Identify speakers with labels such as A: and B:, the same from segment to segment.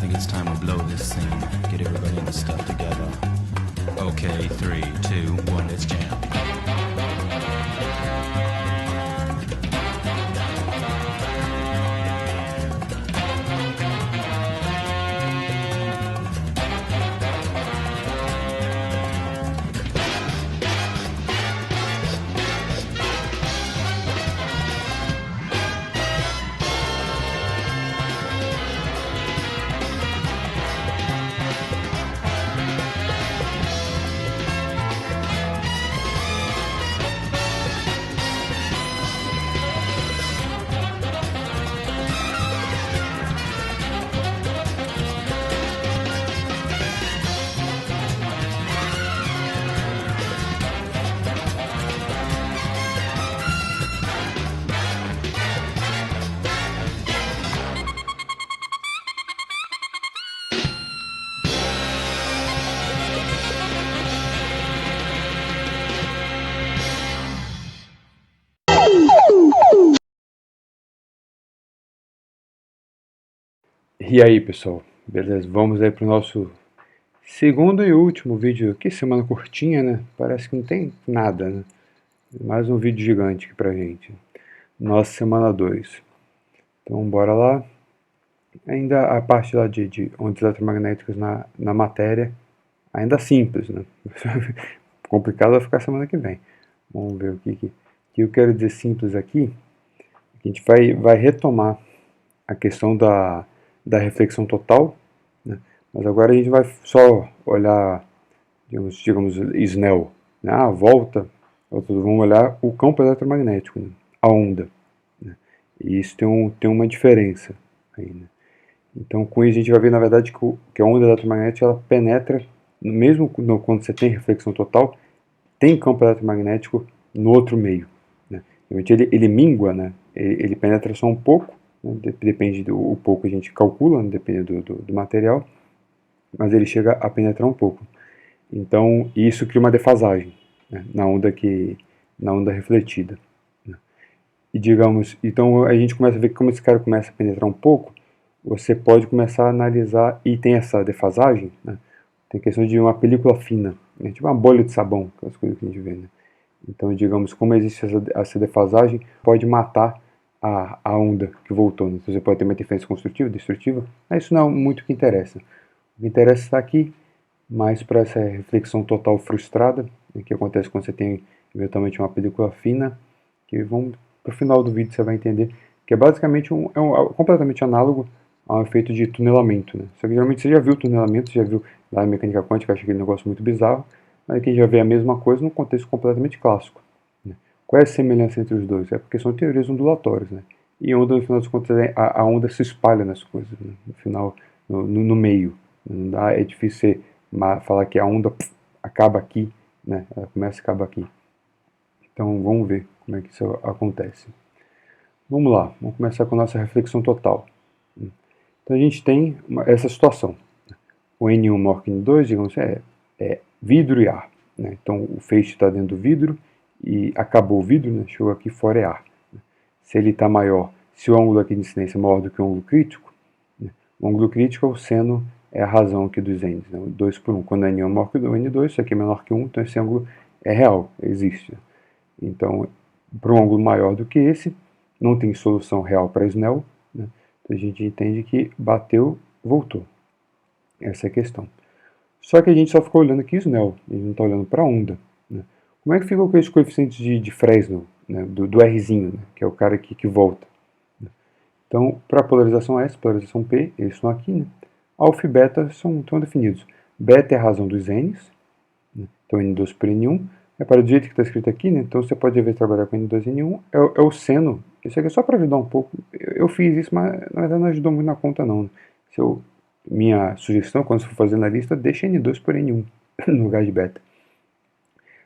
A: think it's time we blow this scene. Get everybody in the stuff together. Okay, 3, 2, 1, let's jam.
B: E aí pessoal, beleza? Vamos aí para o nosso segundo e último vídeo. Que semana curtinha, né? Parece que não tem nada, né? Mais um vídeo gigante aqui pra gente. Nossa semana 2. Então bora lá. Ainda a parte lá de ondas eletromagnéticas na matéria, ainda simples, né? Complicado vai ficar semana que vem. Vamos ver o que eu quero dizer simples aqui. A gente vai retomar a questão da reflexão total, né? Mas agora a gente vai só olhar, digamos Snell, né? Volta, vamos olhar o campo eletromagnético, né? A onda, né? E isso tem uma diferença aí, né? Então com isso a gente vai ver na verdade que a onda eletromagnética ela penetra, mesmo quando você tem reflexão total, tem campo eletromagnético no outro meio, né? Ele mingua, né? Ele penetra só um pouco, né? Depende do pouco a gente calcula, né? Depende do material, mas ele chega a penetrar um pouco. Então isso cria uma defasagem, né? na onda refletida, né? E digamos, então a gente começa a ver que como esse cara começa a penetrar um pouco, você pode começar a analisar, e tem essa defasagem, né? Tem questão de uma película fina, né? Tipo uma bolha de sabão, aquelas coisas que a gente vê, né? Então, digamos, como existe essa defasagem, pode matar a onda que voltou, né? Então, você pode ter uma interferência construtiva, destrutiva, mas isso não é muito o que interessa. O que interessa está aqui, mais para essa reflexão total frustrada, né, que acontece quando você tem eventualmente uma película fina, que vamos para o final do vídeo você vai entender, que é basicamente completamente análogo ao efeito de tunelamento, né? Só que geralmente você já viu tunelamento, já viu lá na mecânica quântica, acha aquele negócio muito bizarro, mas aqui já vê a mesma coisa num contexto completamente clássico, né? Qual é a semelhança entre os dois? É porque são teorias ondulatórias, né? E onda, no final das contas, a onda se espalha nas coisas, né? No final, no meio. Não dá, é difícil falar que a onda acaba aqui, né? Ela começa e acaba aqui. Então vamos ver como é que isso acontece. Vamos lá, vamos começar com a nossa reflexão total. Então a gente tem essa situação. O N1 maior que N2, digamos, é vidro e ar, né? Então o feixe está dentro do vidro e acabou o vidro, né? Chegou aqui fora é ar. Se ele está maior, se o ângulo aqui de incidência é maior do que o ângulo crítico, né? O ângulo crítico é o seno, é a razão aqui dos N's, né? 2 por 1. Quando o N1 é maior que o N2, isso aqui é menor que 1, então esse ângulo é real, existe. Então, para um ângulo maior do que esse, não tem solução real para Snell, né? Então a gente entende que bateu, voltou. Essa é a questão. Só que a gente só ficou olhando aqui Snell, a gente não está olhando para a onda, né? Como é que ficam com esses coeficientes de Fresnel, né? do Rzinho, né? Que é o cara aqui que volta, né? Então, para a polarização S, polarização P, eles estão aqui, né? Alfa e beta estão definidos. Beta é a razão dos N's, né? Então N2 por N1. É para do jeito que está escrito aqui, né? Então você pode ver trabalhar com N2 e N1, é o seno. Isso aqui é só para ajudar um pouco. Eu fiz isso, mas na verdade não ajudou muito na conta não, né? Minha sugestão, quando você for fazer na lista, deixa N2 por N1 no lugar de beta.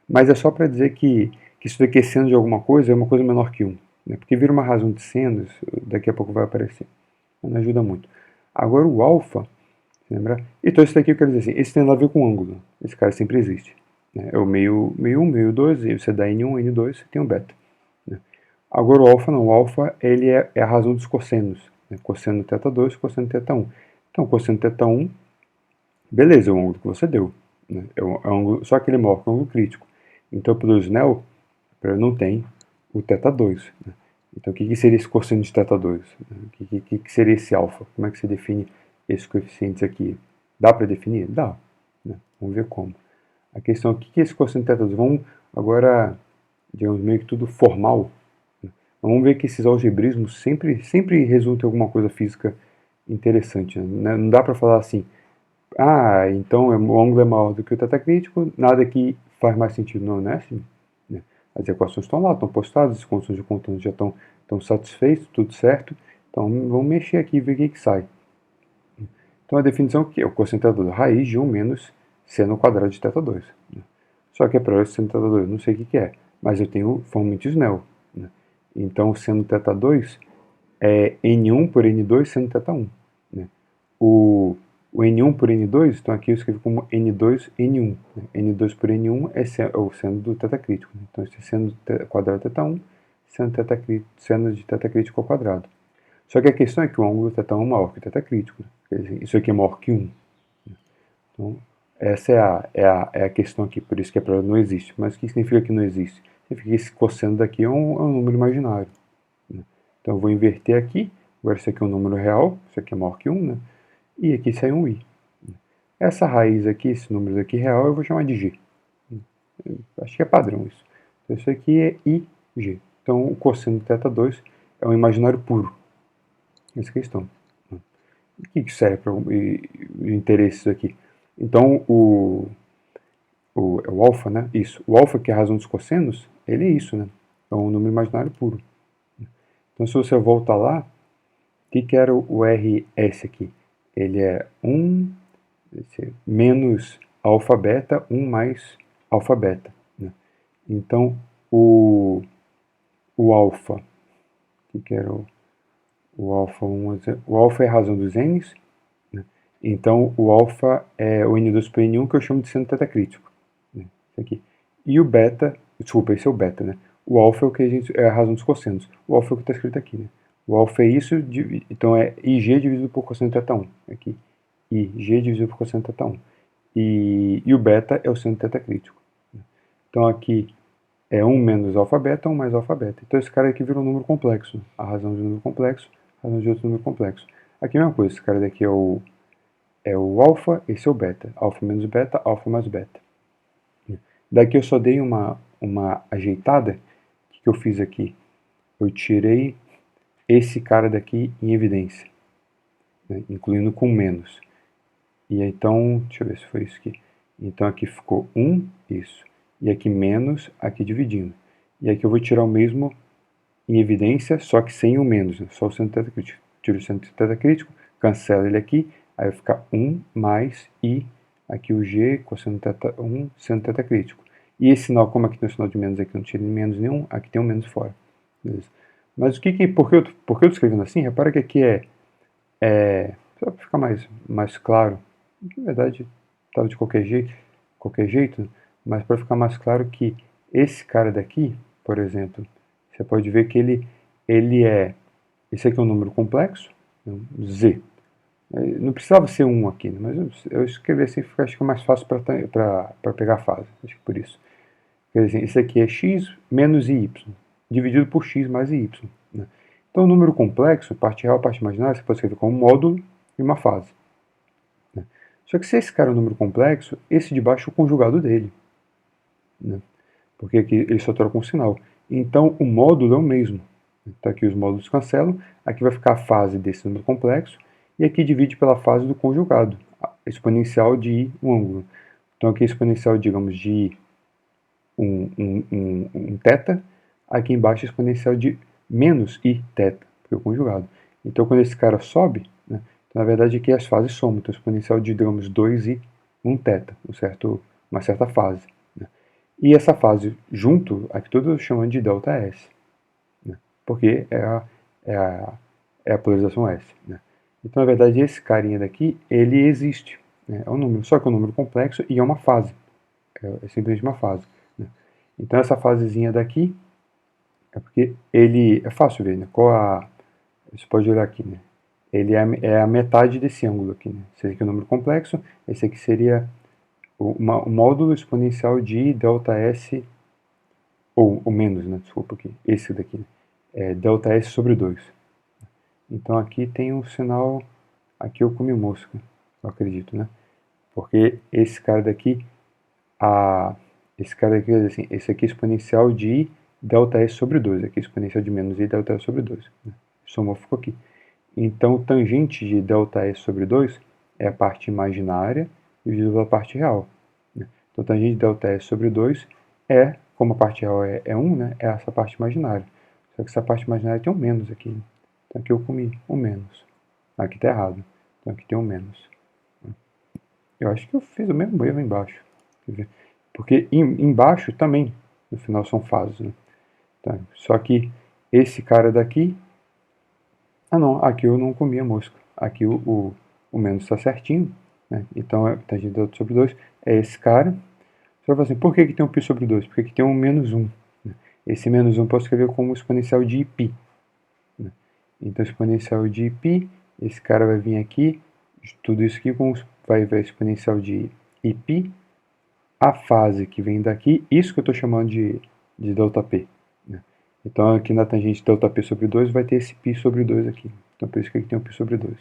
B: Mas é só para dizer que isso daqui é seno de alguma coisa, é uma coisa menor que 1, né? Porque vira uma razão de seno, daqui a pouco vai aparecer. Não ajuda muito. Agora o alfa, lembra? Então isso daqui eu quero dizer assim, esse tem nada a ver com ângulo. Esse cara sempre existe, né? É o meio 1, meio 2, e você dá N1, N2, você tem o beta, né? Agora o alfa não, o alfa ele é a razão dos cossenos, né? Cosseno θ2, cosseno θ1. Então, cosseno de θ1, beleza, é o ângulo que você deu. Né? É um ângulo, só que ele é maior que o ângulo crítico. Então, para o Snell, não tem o θ2. Né? Então, o que seria esse cosseno de θ2? O que seria esse alfa? Como é que se define esses coeficientes aqui? Dá para definir? Dá. Né? Vamos ver como. A questão é o que é esse cosseno de θ2? Vamos agora, digamos, meio que tudo formal. Né? Vamos ver que esses algebrismos sempre resultam em alguma coisa física interessante. Né? Não dá para falar assim, então o ângulo é maior do que o θ crítico, nada aqui faz mais sentido, não é assim? Né? As equações estão lá, estão postadas, as condições de contorno já estão satisfeitas, tudo certo. Então vamos mexer aqui e ver o que sai. Então a definição aqui é o cosseno de θ2 raiz de 1 menos seno ao quadrado de θ2. Né? Só que para esse seno de θ2 não sei o que é, mas eu tenho formalmente Snell. Né? Então o seno de θ2 é N1 por N2 seno de θ1. Né? O N1 por N2, então aqui eu escrevo como N2, N1. Né? N2 por N1 é o seno do θ crítico. Né? Então esse é seno do quadrado de θ1, seno de θ crítico ao quadrado. Só que a questão é que o ângulo θ1 é maior que o θ crítico. Né? Quer dizer, isso aqui é maior que 1. Então, essa é a questão aqui, por isso que a prova não existe. Mas o que significa que não existe? Significa que esse cosseno daqui é um número imaginário. Né? Então eu vou inverter aqui, agora isso aqui é um número real, isso aqui é maior que 1, né? E aqui sai um i. Essa raiz aqui, esse número aqui real, eu vou chamar de g. Eu acho que é padrão isso. Então isso aqui é ig. Então o cosseno de θ2 é um imaginário puro. Essa é a questão. O que serve para o interesse isso aqui? Então o alfa, né? Isso. O alfa, que é a razão dos cossenos, ele é isso, né? É um número imaginário puro. Então se você volta lá, o que era o RS aqui? Ele é 1 menos alfa beta, 1 mais alfa beta. Né? Então o alfa, o que era o alfa? O alfa é a razão dos n's. Né? Então o alfa é o N2 por N1, que eu chamo de seno θ crítico. Né? Isso aqui. E o beta, desculpa, esse é o beta, né? O alfa é o que é a razão dos cossenos. O alfa é o que está escrito aqui, né? O alfa é isso, então é IG dividido por cosseno de θ1. Aqui. IG dividido por cosseno de θ1. E o beta é o seno de θ crítico. Então aqui é 1 menos alfa beta, 1 mais alfa beta. Então esse cara aqui vira um número complexo. A razão de um número complexo, a razão de outro número complexo. Aqui é a mesma coisa, esse cara daqui é o alfa, esse é o beta. Alfa menos beta, alfa mais beta. Daqui eu só dei uma ajeitada. O que eu fiz aqui? Eu tirei esse cara daqui em evidência, né? Incluindo com menos. E então, deixa eu ver se foi isso aqui. Então aqui ficou 1, isso. E aqui menos, aqui dividindo. E aqui eu vou tirar o mesmo em evidência, só que sem o menos, né? Só o seno de θ crítico. Tiro o seno de θ crítico, cancela ele aqui, aí vai ficar 1 mais i, aqui o g, cosseno de θ1, seno de θ crítico. E esse sinal, como aqui tem um sinal de menos, aqui não tira menos nenhum, aqui tem um menos fora. Beleza? Mas por que eu estou escrevendo assim? Repara que aqui só para ficar mais claro, na verdade estava de qualquer jeito, mas para ficar mais claro que esse cara daqui, por exemplo, você pode ver que ele é, esse aqui é um número complexo, z. Não precisava ser 1 aqui, né? Mas eu escrevi assim, acho que é mais fácil para pegar a fase, acho que por isso. Quer dizer, esse aqui é x menos y, dividido por x mais y. Né? Então, o número complexo, parte real, parte imaginária, você pode escrever como um módulo e uma fase. Né? Só que se esse cara é um número complexo, esse de baixo é o conjugado dele. Né? Porque aqui ele só troca um sinal. Então, o módulo é o mesmo. Então, aqui os módulos cancelam, aqui vai ficar a fase desse número complexo, e aqui divide pela fase do conjugado, a exponencial de um ângulo. Então, aqui a exponencial, digamos, de um θ, aqui embaixo a exponencial de menos i θ, porque é o conjugado. Então, quando esse cara sobe, né, então, na verdade aqui as fases somam, então exponencial de, digamos, 2i 1θ, uma certa fase. Né. E essa fase junto, aqui todos chamando de ΔS, né, porque é a polarização S. Né. Então, na verdade, esse carinha daqui, ele existe. Né, é um número, só que é um número complexo e é uma fase. É simplesmente uma fase. Né. Então, essa fasezinha daqui, é porque ele é fácil ver, né? Você pode olhar aqui, né? ele é a metade desse ângulo aqui, né? Esse aqui é o número complexo, esse aqui seria o módulo exponencial de delta S, ou menos, né? Desculpa aqui, esse daqui, né? É delta S sobre 2. Então aqui tem um sinal, aqui eu comi mosca, eu acredito, né? Porque esse cara daqui, assim, esse aqui é exponencial de delta S sobre 2, aqui é exponencial de menos I delta S sobre 2, né? Somou, ficou aqui. Então, tangente de delta S sobre 2 é a parte imaginária dividido pela parte real, né? Então, tangente de delta S sobre 2 é, como a parte real é 1, né, é essa parte imaginária. Só que essa parte imaginária tem um menos aqui, né? Então, aqui eu comi um menos. Aqui está errado. Então, aqui tem um menos. Eu acho que eu fiz o mesmo erro embaixo. Porque embaixo também, no final, são fases, né? Tá? Só que esse cara daqui... Ah, não, aqui eu não comi a mosca. Aqui o menos está certinho, né? Então, tangente de delta sobre 2 é esse cara. Só que assim, por que tem um π sobre 2? Porque aqui tem um menos 1. Né? Esse menos 1 eu posso escrever como exponencial de π. Né? Então, exponencial de π, esse cara vai vir aqui, tudo isso aqui vai ver exponencial de π, a fase que vem daqui, isso que eu estou chamando de ΔP. Né? Então, aqui na tangente ΔP sobre 2 vai ter esse π sobre 2 aqui. Então, por isso que aqui tem um π sobre 2.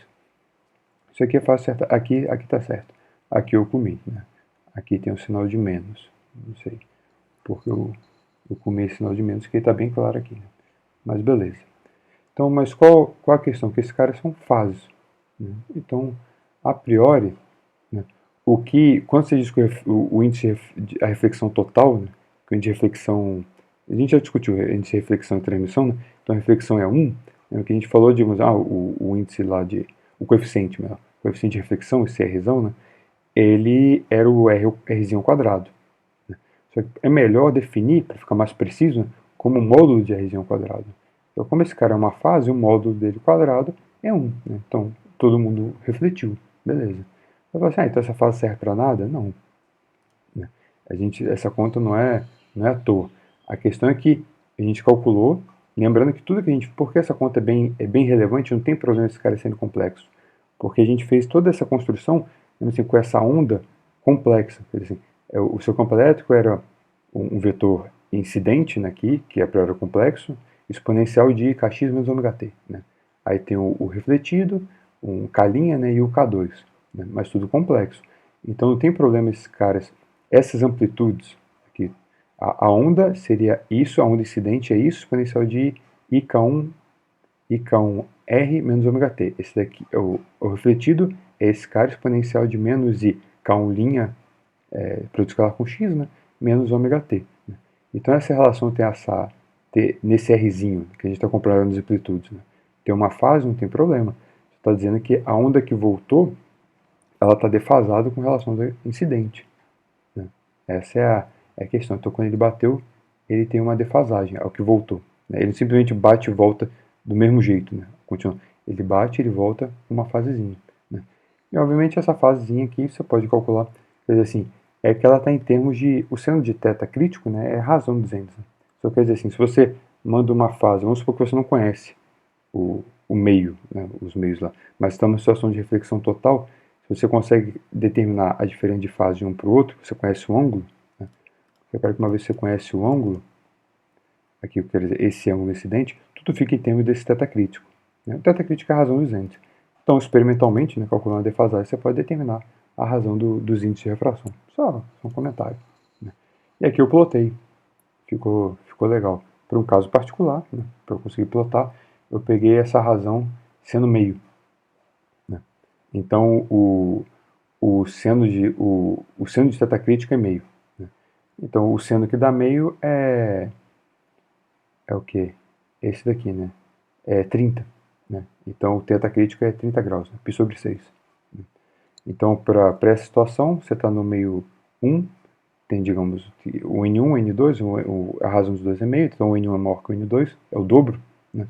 B: Isso aqui é fácil certo. Aqui está certo. Aqui eu comi. Né? Aqui tem um sinal de menos. Não sei porque eu comi esse sinal de menos, que está bem claro aqui. Né? Mas beleza. Então, mas qual a questão? Que esses caras são fases. Né? Então, a priori, né, quando você diz que o índice a reflexão total, né, que o índice de reflexão, a gente já discutiu o índice de reflexão e transmissão, né, então a reflexão é 1, né, o que a gente falou de o índice lá o coeficiente, né, o coeficiente de reflexão, esse Rzão, né, ele era o Rzinho ao quadrado. Né, só que é melhor definir, para ficar mais preciso, né, como um módulo de Rzinho ao quadrado. Então, como esse cara é uma fase, o módulo dele quadrado é 1. Né, então, todo mundo refletiu, beleza. Você fala assim, então essa fase serve para nada? Não. Né? Essa conta não é à toa. A questão é que a gente calculou, lembrando que tudo que a gente... Porque essa conta é bem relevante, não tem problema esse cara sendo complexo. Porque a gente fez toda essa construção assim, com essa onda complexa. Quer dizer, assim, o seu campo elétrico era um vetor incidente né, aqui, que é para complexo, exponencial de kx menos ωt. Né? Aí tem o refletido, um k' né, e o k2. Né, mas tudo complexo. Então não tem problema esses caras, essas amplitudes aqui. A onda seria isso, a onda incidente é isso, exponencial de IK1R menos ωt. Esse daqui, o refletido é esse cara exponencial de menos IK1' produto escalar com x, né, menos ωt. Né. Então essa relação tem nesse Rzinho, que a gente está comparando as amplitudes. Né. Tem uma fase, não tem problema. Está dizendo que a onda que voltou ela está defasada com relação ao incidente. Né? Essa é a questão. Então, quando ele bateu, ele tem uma defasagem, é o que voltou. Né? Ele simplesmente bate e volta do mesmo jeito. Né? Continua. Ele bate e ele volta uma fasezinha. Né? E, obviamente, essa fasezinha aqui você pode calcular, quer dizer assim, é que ela está em termos de... O seno de θ crítico né, é razão de 200. Né? Só quer dizer assim, se você manda uma fase, vamos supor que você não conhece o meio, né, os meios lá, mas está numa situação de reflexão total, você consegue determinar a diferença de fase de um para o outro, você conhece o ângulo, né? Repare que uma vez que você conhece o ângulo, aqui quer dizer, esse ângulo incidente, tudo fica em termos desse θ crítico. Né? O θ crítico é a razão dos índices. Então, experimentalmente, né, calculando a defasagem, você pode determinar a razão dos índices de refração. Só um comentário. Né? E aqui eu plotei. Ficou legal. Para um caso particular, né, para eu conseguir plotar, eu peguei essa razão sendo meio. Então, o seno de θ crítico é meio. Né? Então, o seno que dá meio é o quê? Esse daqui, né? É 30. Né? Então, o θ crítico é 30 graus, né? π sobre 6. Né? Então, para essa situação, você está no meio 1, tem, digamos, o N1, N2, a razão dos dois é meio, então o N1 é maior que o N2, é o dobro. Né?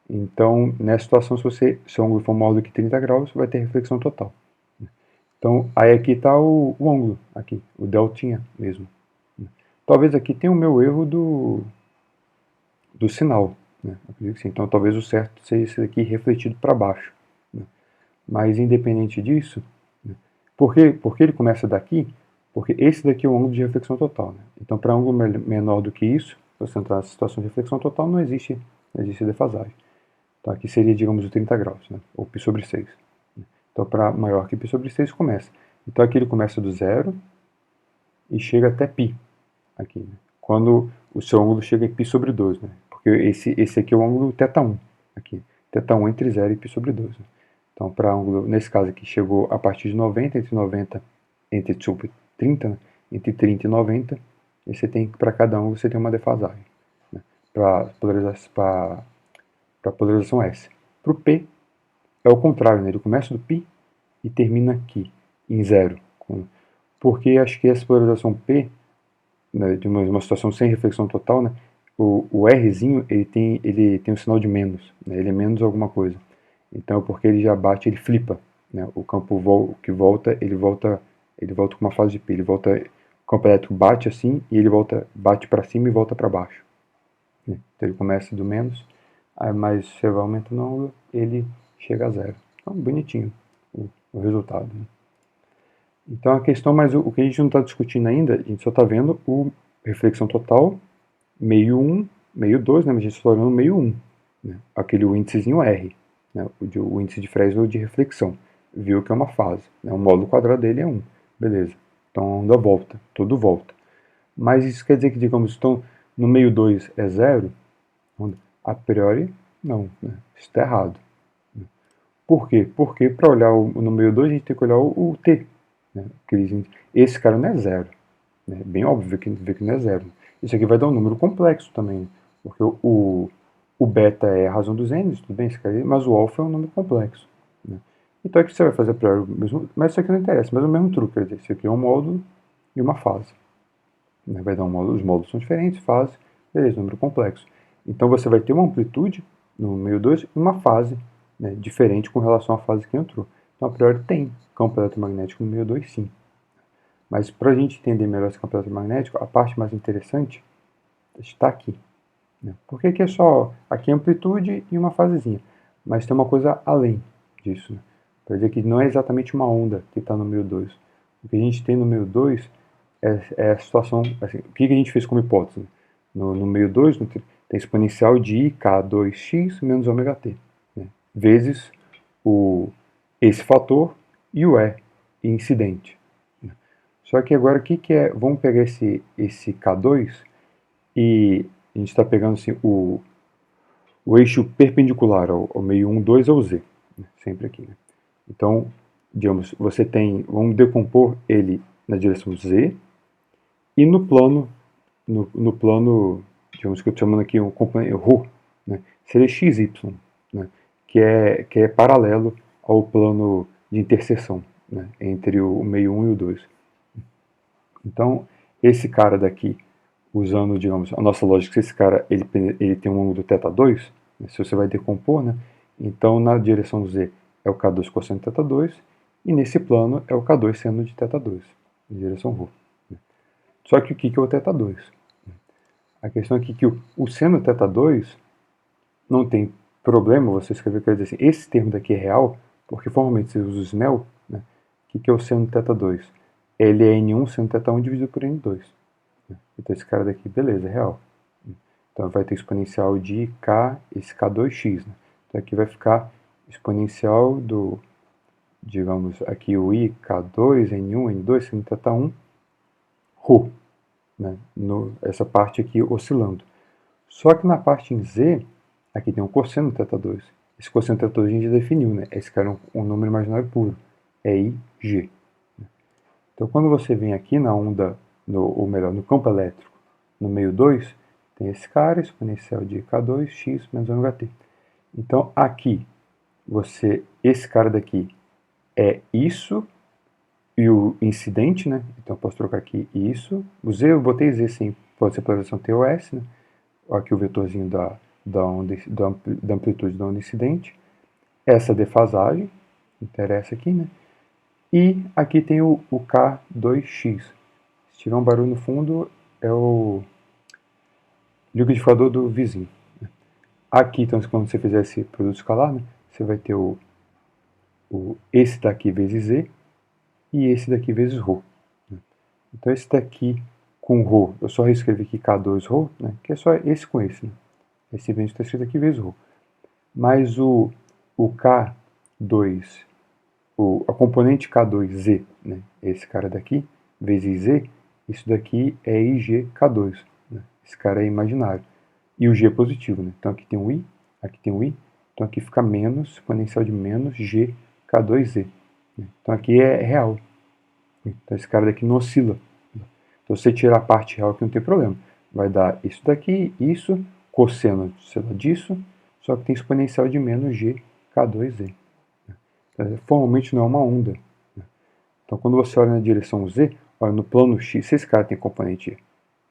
B: Então, nessa situação, se o ângulo for maior do que 30 graus, vai ter reflexão total. Então, aí aqui está o ângulo, aqui, o deltinha mesmo. Talvez aqui tenha o meu erro do sinal. Né? Então, talvez o certo seja esse daqui refletido para baixo. Né? Mas independente disso, né, por que ele começa daqui? Porque esse daqui é o ângulo de reflexão total. Né? Então, para ângulo menor do que isso, se você entrar nessa situação de reflexão total, não existe defasagem. Então, aqui seria, digamos, o 30 graus, né? Ou π sobre 6. Então, para maior que π sobre 6, começa. Então, aqui ele começa do zero e chega até π. Aqui, né? Quando o seu ângulo chega em π sobre 2. Né? Porque esse aqui é o ângulo θ1. Aqui. θ1 entre 0 e π sobre 2. Né? Então, para ângulo, nesse caso aqui, chegou a partir de 90, desculpa, 30, né? Entre 30 e 90, e você tem, para cada ângulo, você tem uma defasagem. Né? Para polarização S. Para o P, é o contrário, né? Ele começa do π e termina aqui, em 0. Porque acho que essa polarização P, né, de uma situação sem reflexão total, né, o Rzinho ele tem um sinal de menos, né, ele é menos alguma coisa. Então, porque ele já bate, ele flipa. Né, o campo que volta, ele volta com uma fase de π. O campo elétrico bate assim e ele bate para cima e volta para baixo. Né? Então ele começa do menos, aí mais você vai aumentando o ângulo, ele chega a 0. Então, bonitinho o resultado. Né? Então a questão, mas o que a gente não está discutindo ainda, a gente só está vendo o reflexão total, meio 1, meio 2, né? Mas a gente só está vendo meio 1, né? Aquele índicezinho R, né? O índice de Fresnel de reflexão. Viu que é uma fase, né? O módulo quadrado dele é 1, beleza. Então a onda volta, tudo volta. Mas isso quer dizer que, digamos, então, no meio 2 é 0? A priori, não, né? Isso está errado. Por quê? Porque para olhar no meio 2 a gente tem que olhar o T. Né? Esse cara não é 0. Né? Bem óbvio ver que não é 0. Isso aqui vai dar um número complexo também. Porque o beta é a razão dos n, tudo bem, mas o alfa é um número complexo. Né? Então aqui você vai fazer a priori mesmo, mas isso aqui não interessa, mas é o mesmo truque. Quer dizer, isso aqui é um módulo e uma fase. Né? Vai dar um módulo, os módulos são diferentes, fase, beleza, número complexo. Então você vai ter uma amplitude no meio 2 e uma fase, né, diferente com relação à fase que entrou. Então a priori tem campo eletromagnético no meio 2 sim. Mas para a gente entender melhor esse campo eletromagnético, a parte mais interessante está aqui. Né? Porque aqui é só aqui amplitude e uma fasezinha. Mas tem uma coisa além disso. Né? Para dizer que não é exatamente uma onda que está no meio 2. O que a gente tem no meio 2 é a situação. Assim, o que a gente fez como hipótese? Né? No meio 2 tem exponencial de k2x menos ωt. Né? Vezes esse fator e o E incidente. Só que agora o que é? Vamos pegar esse K2 e a gente está pegando assim, o eixo perpendicular ao meio 1, 2 ao Z. Né? Sempre aqui. Né? Então, digamos, você tem, vamos decompor ele na direção Z e no plano, digamos que eu estou chamando aqui um componente ρ, né? Seria XY, né? que é paralelo ao plano de interseção, né? Entre o meio 1 e o 2. Então, esse cara daqui, usando, digamos, a nossa lógica, esse cara ele tem um ângulo θ2, né, se você vai decompor, né, então na direção Z é o K2 cosseno de θ2, e nesse plano é o K2 seno de θ2, em direção ρ. Né. Só que o que é o θ2? A questão aqui é que o seno θ2 não tem problema você escrever, quer dizer assim, esse termo daqui é real, porque formalmente você usa o Snell, né, o que é o seno θ2? Ele é N1 seno θ1 dividido por N2. Então esse cara daqui, beleza, é real. Então vai ter exponencial de K, esse K2x. Né? Então aqui vai ficar exponencial do, digamos, aqui o I, K2, N1, N2, seno θ1, ρ. Né? Essa parte aqui oscilando. Só que na parte em Z, aqui tem um cosseno θ2. Esse cosseno θ2 a gente já definiu, né? Esse cara é um número imaginário puro. É IG. Então quando você vem aqui na onda, ou melhor, no campo elétrico, no meio 2, tem esse cara, exponencial de K2x menos ωt. Então aqui, esse cara daqui é isso, e o incidente, né? Então eu posso trocar aqui isso. O Z, eu botei Z sim, pode ser polarização TOS, né? Aqui o vetorzinho da amplitude da onda incidente. Essa defasagem, interessa aqui, né? E aqui tem o K2x. Se tiver um barulho no fundo, é o liquidificador do vizinho. Aqui, então, quando você fizer esse produto escalar, né, você vai ter esse daqui vezes Z e esse daqui vezes ρ. Né? Então esse daqui com ρ, eu só reescrevi aqui K2ρ, né? Que é só esse com esse. Né? Esse evento está escrito aqui vezes ρ. Mas o K2, a componente K2Z, né? Esse cara daqui, vezes Z, isso daqui é IGK2. Né? Esse cara é imaginário. E o G é positivo. Né? Então aqui tem um I, aqui tem um I. Então aqui fica menos, exponencial de menos GK2Z. Né? Então aqui é real. Então esse cara daqui não oscila. Então se você tirar a parte real aqui não tem problema. Vai dar isso daqui, isso, cosseno sei lá, disso, só que tem exponencial de menos GK2Z. Então, formalmente não é uma onda. Então quando você olha na direção Z, olha no plano X, se esse cara tem componente,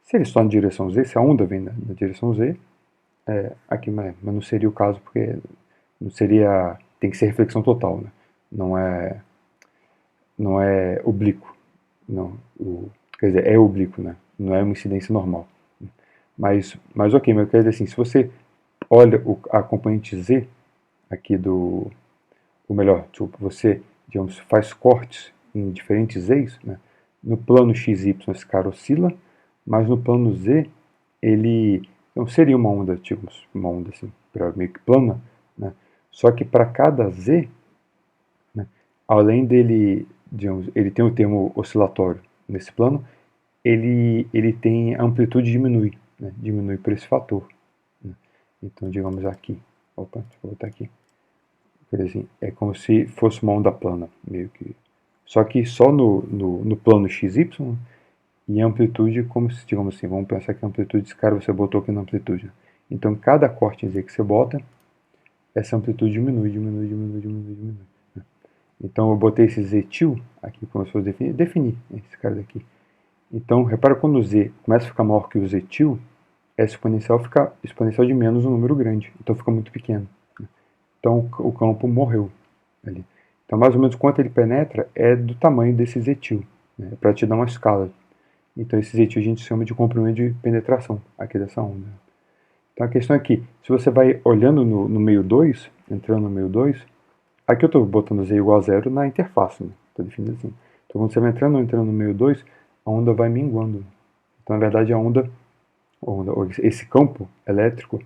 B: se ele só na direção Z, se a onda vem na direção Z, aqui, mas não seria o caso porque não seria, tem que ser reflexão total, né? Não é oblíquo, não, quer dizer, é oblíquo, né? Não é uma incidência normal. Mas ok, mas eu quero dizer assim, se você olha a componente Z aqui ou melhor, você, digamos, faz cortes em diferentes Z's, né? No plano XY esse cara oscila, mas no plano Z ele não seria uma onda, tipo, uma onda assim, meio que plana, né? Só que para cada Z, né, além dele, digamos, ele tem o termo oscilatório nesse plano, ele tem a amplitude diminui, né? Diminui por esse fator. Né? Então, digamos aqui, opa, deixa eu botar aqui. Assim, é como se fosse uma onda plana, meio que. Só que só no plano XY e amplitude, como se, digamos assim, vamos pensar que a amplitude desse cara você botou aqui na amplitude. Então, cada corte Z que você bota, essa amplitude diminui. Né? Então, eu botei esse Z-til aqui, como se fosse definir esse cara daqui. Então, repara quando o Z começa a ficar maior que o Z-til, essa exponencial fica exponencial de menos um número grande, então fica muito pequeno. Então o campo morreu ali. Então mais ou menos quanto ele penetra é do tamanho desse Z-til, né, para te dar uma escala. Então esse Z-til a gente chama de comprimento de penetração aqui dessa onda. Então a questão é que se você vai olhando no meio 2, entrando no meio 2, aqui eu estou botando Z igual a zero na interface, né? Estou definindo assim. Então quando você vai entrando no meio 2, a onda vai minguando. Então na verdade a onda esse campo elétrico,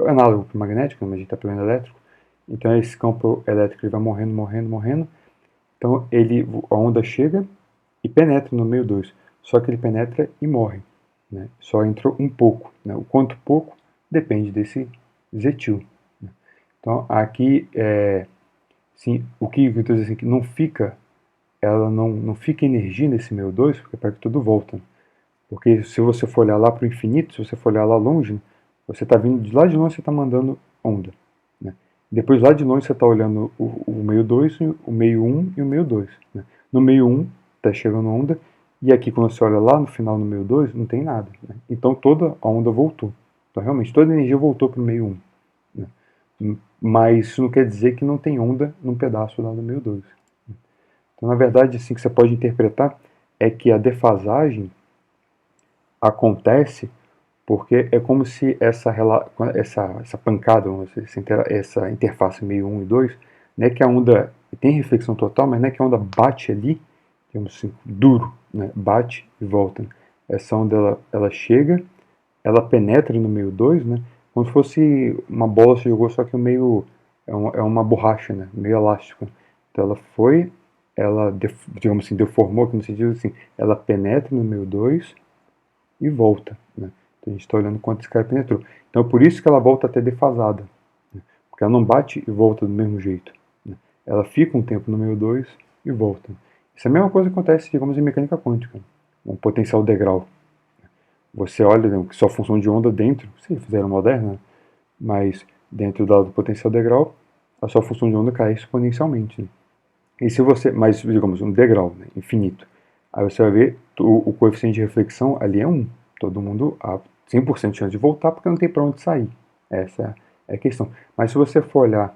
B: análogo para o magnético, mas a gente está pegando elétrico, então esse campo elétrico ele vai morrendo. Então a onda chega e penetra no meio 2. Só que ele penetra e morre. Né? Só entrou um pouco. Né? O quanto pouco depende desse Z-til. Né? Então aqui, sim, o que eu estou dizendo assim, que não fica, ela não fica energia nesse meio 2, porque para que tudo volta. Porque se você for olhar lá para o infinito, se você for olhar lá longe, você está vindo de lá de longe, você está mandando onda. Né? Depois lá de longe você está olhando o meio 2, o meio 1 e o meio 2. Né? No meio 1 está chegando onda, e aqui quando você olha lá no final no meio 2, não tem nada. Né? Então toda a onda voltou. Então realmente toda a energia voltou para o meio 1. Né? Mas isso não quer dizer que não tem onda num pedaço lá do meio 2. Então na verdade assim que você pode interpretar é que a defasagem acontece porque é como se essa pancada, essa interface meio 1 e 2, não é que a onda tem reflexão total, mas não é que a onda bate ali, digamos assim, duro, né? Bate e volta. Essa onda ela chega, ela penetra no meio 2, né? Como se fosse uma bola se jogou, só que o meio é uma borracha, né? Meio elástico. Então ela foi, digamos assim, deformou, no sentido assim, ela penetra no meio 2 e volta. Né? Então a gente está olhando quanto esse cara penetrou. Então é por isso que ela volta até defasada. Né? Porque ela não bate e volta do mesmo jeito. Né? Ela fica um tempo no meio 2 e volta. Isso é a mesma coisa que acontece, digamos, em mecânica quântica. Um potencial degrau. Você olha, né, que só função de onda dentro, se fizeram moderna, mas dentro do potencial degrau, a sua função de onda cai exponencialmente. Né? E se você, mas digamos, um degrau, né, infinito. Aí você vai ver o coeficiente de reflexão ali é 1. Todo mundo há 100% de chance de voltar porque não tem para onde sair. Essa é a questão. Mas se você for olhar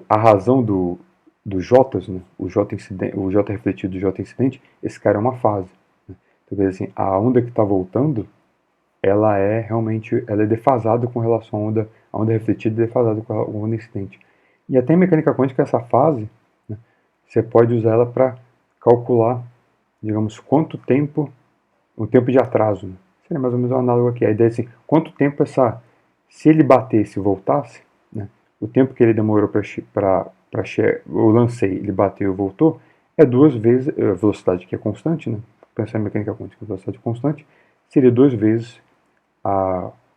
B: a razão do J, né, o J refletido e o J incidente, esse cara é uma fase. Né? Então, assim, a onda que está voltando, ela é realmente ela é defasada com relação à onda refletida e defasada com a onda incidente. E até em mecânica quântica, essa fase, né, você pode usar ela para calcular, digamos, quanto tempo, o tempo de atraso. Né? Seria mais ou menos uma análoga aqui. A ideia é assim, quanto tempo se ele batesse e voltasse, né, o tempo que ele demorou eu lancei, ele bateu e voltou, é 2 vezes, a velocidade que é constante, né? Pensar em mecânica quântica, velocidade constante, seria 2 vezes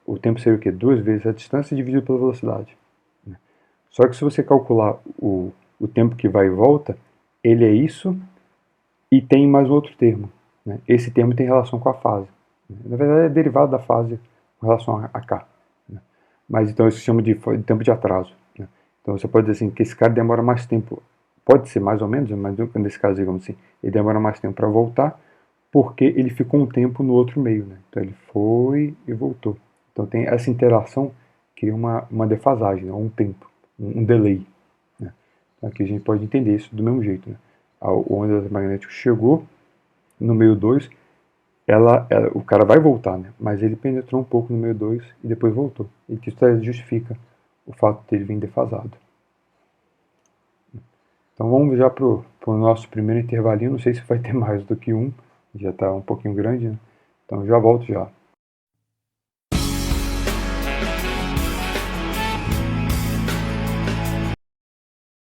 B: o tempo seria o quê? 2 vezes a distância dividido pela velocidade. Né? Só que se você calcular o tempo que vai e volta, ele é isso e tem mais um outro termo. Né? Esse termo tem relação com a fase. Né? Na verdade, é derivado da fase com relação a K. Né? Mas então isso se chama de tempo de atraso. Né? Então você pode dizer assim, que esse cara demora mais tempo. Pode ser mais ou menos, mas nesse caso, digamos assim, ele demora mais tempo para voltar, porque ele ficou um tempo no outro meio. Né? Então ele foi e voltou. Então tem essa interação, cria uma defasagem, né? Um tempo, um delay. Né? Então aqui a gente pode entender isso do mesmo jeito. Né? O onda eletromagnética chegou no meio 2, o cara vai voltar, né? Mas ele penetrou um pouco no meio 2 e depois voltou. E que isso justifica o fato dele vir defasado. Então vamos já para o nosso primeiro intervalinho. Não sei se vai ter mais do que um, já está um pouquinho grande, né? Então já volto já.